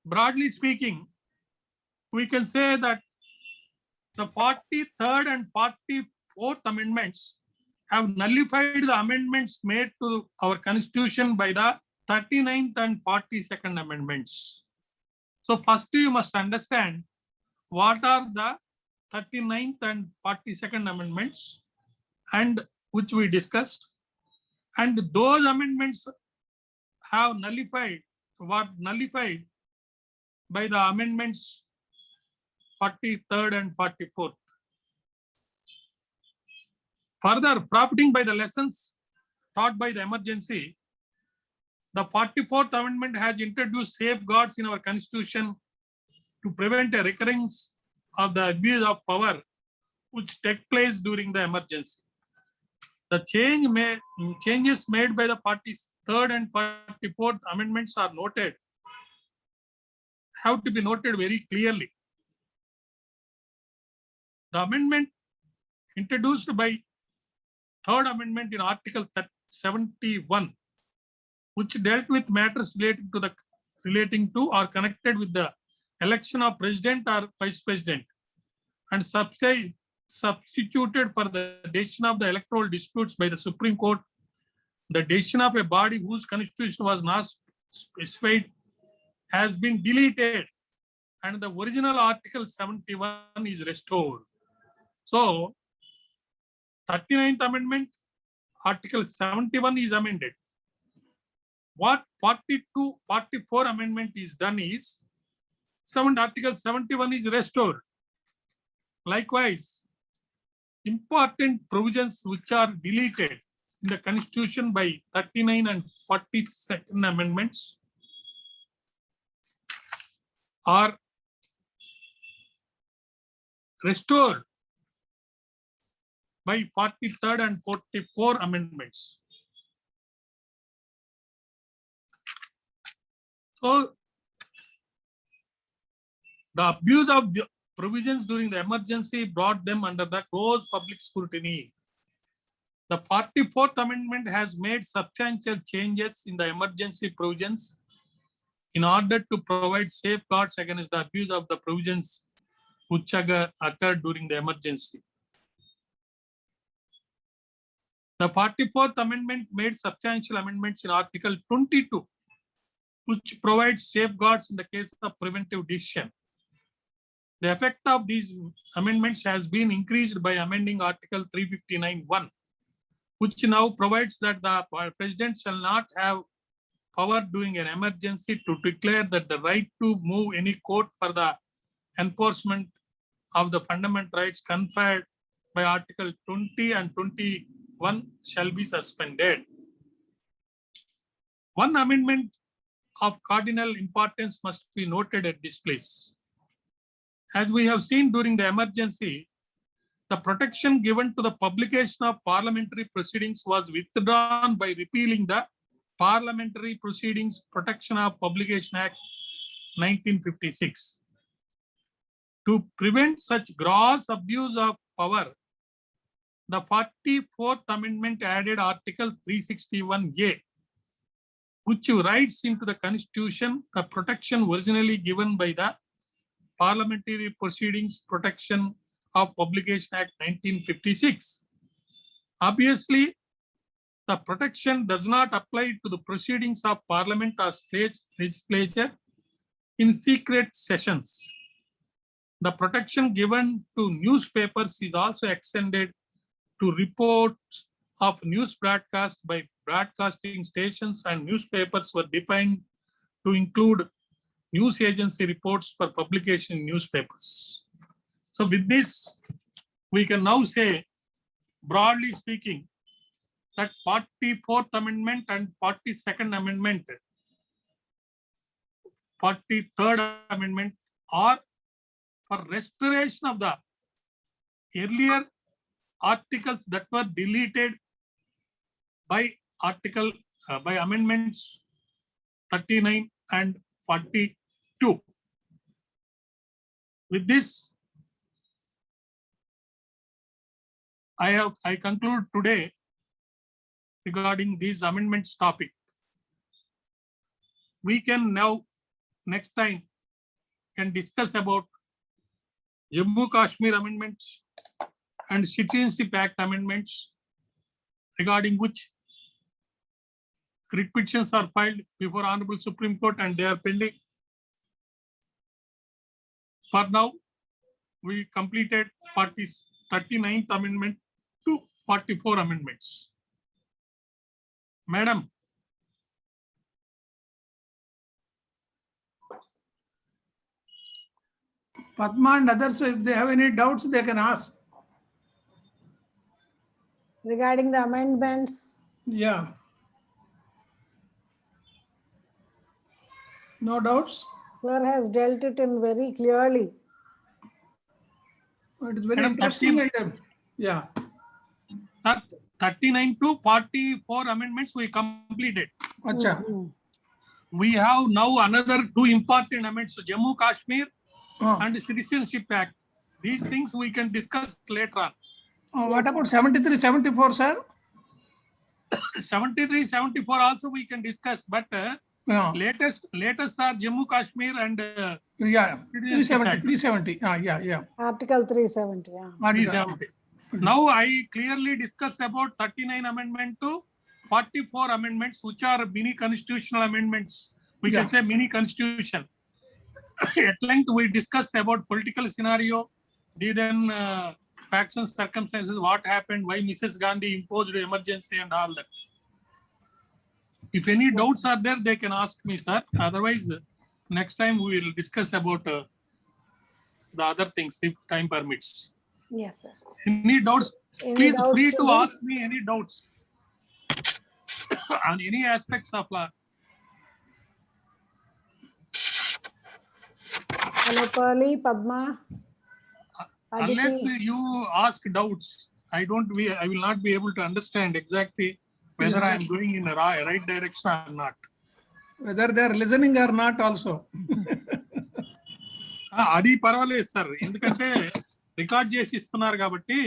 broadly speaking, we can say that the 43rd and 44th amendments have nullified the amendments made to our constitution by the 39th and 42nd amendments. So first you must understand what are the 39th and 42nd amendments and which we discussed, and those amendments have nullified by the amendments 43rd and 44th. Further, profiting by the lessons taught by the emergency, the 44th Amendment has introduced safeguards in our Constitution to prevent a recurrence of the abuse of power which take place during the emergency. The changes made by the 43rd and 44th Amendments are have to be noted very clearly. The amendment introduced by Third Amendment in Article 71, which dealt with matters relating to or connected with the election of president or vice president, and substituted for the decision of the electoral disputes by the Supreme Court the decision of a body whose constitution was not specified, has been deleted, and the original Article 71 is restored. So 39th Amendment, Article 71 is amended. What 44 Amendment is done is, Article 71 is restored. Likewise, important provisions which are deleted in the Constitution by 39 and 42nd Amendments are restored by 43rd and 44 Amendments. So, the abuse of the provisions during the emergency brought them under the close public scrutiny. The 44th Amendment has made substantial changes in the emergency provisions in order to provide safeguards against the abuse of the provisions which occurred during the emergency. The 44th Amendment made substantial amendments in Article 22, which provides safeguards in the case of preventive decision. The effect of these amendments has been increased by amending Article 359(1), which now provides that the president shall not have power during an emergency to declare that the right to move any court for the enforcement of the fundamental rights conferred by Article 20 and 21 shall be suspended. One amendment of cardinal importance must be noted at this place. As we have seen during the emergency, the protection given to the publication of parliamentary proceedings was withdrawn by repealing the Parliamentary Proceedings Protection of Publication Act 1956. To prevent such gross abuse of power, the 44th Amendment added Article 361A, which writes into the Constitution the protection originally given by the Parliamentary Proceedings Protection of Publication Act 1956. Obviously, the protection does not apply to the proceedings of Parliament or state legislature in secret sessions. The protection given to newspapers is also extended to reports of news broadcast by broadcasting stations, and newspapers were defined to include news agency reports for publication in newspapers. So with this, we can now say, broadly speaking, that 44th Amendment and 42nd Amendment, 43rd Amendment are for restoration of the earlier articles that were deleted by amendments 39 and 42. With this, I conclude today regarding these amendments topic. We can now next time can discuss about Jammu Kashmir amendments and Citizenship Act amendments, regarding which writ petitions are filed before Honorable Supreme Court and they are pending. For now, we completed 39th amendment to 44 amendments. Madam, Padma and others, if they have any doubts, they can ask. Regarding the amendments, Yeah. No doubts? sir has dealt it in very clearly. It is very Madam, interesting 13. item. Yeah. 39 to 44 amendments we completed. Acha. We have now another 2 important amendments, Jammu Kashmir Oh. and Citizenship Act. These things we can discuss later on. What about 73, 74, sir? 73, 74 also we can discuss, but No. latest are Jammu Kashmir and Yeah. Citizenship 370, Act. 370. Yeah. Article 370, yeah. 370. Now I clearly discussed about 39 amendment to 44 amendments, which are mini constitutional amendments. We Yeah. can say mini constitution. At length, we discussed about political scenario, then facts and circumstances, what happened, why Mrs. Gandhi imposed emergency and all that. If any doubts are there, they can ask me, sir. Otherwise, next time we will discuss about the other things if time permits. Yes, sir. Any doubts? Any Please doubts free to to them? ask me any doubts on any aspects of law. Hello, Pearly, Padma. Unless Aditi. you ask doubts, I will not be able to understand exactly whether I am going in the right direction or not. Whether they are listening or not also. అది పర్వాలేదు sir, ఎందుకంటే record చేసి ఇస్తున్నారు కాబట్టి